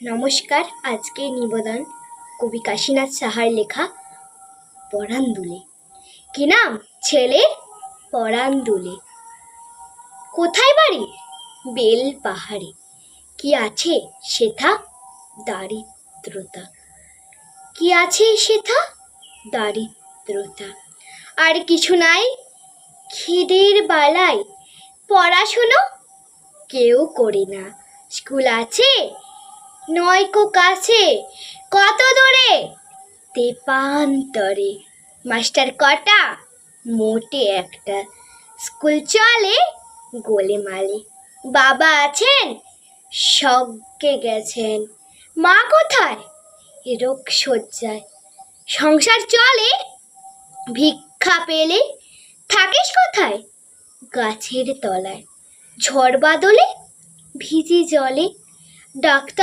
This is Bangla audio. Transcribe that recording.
নমস্কার। আজকে নিবেদন কবি কাশীনাথ সাহার লেখা পরাণ দুলে। কি নাম ছেলের? পরাণ দুলে। কোথায় বাড়ি? বেল পাহাড়ে। কি আছে সেথা? দারিদ্রতা। কি আছে সেথা? দারিদ্রতা। আর কিছু নাই? খিদের বালাই পড়াশুনো কেউ করে না। স্কুল আছে নয়কো কাছে, কত দূরে? তেপান্তরে। মাস্টার কটা? মোটে একটা। স্কুল চলে গোলেমালে। বাবা আছেন? স্বর্গে গেছেন। মা কোথায়? রোগ শয্যায়। সংসার চলে ভিক্ষা পেলে। থাকিস কোথায়? গাছের তলায়। ঝড় বাদলে ভিজি জলে। ডাক্তার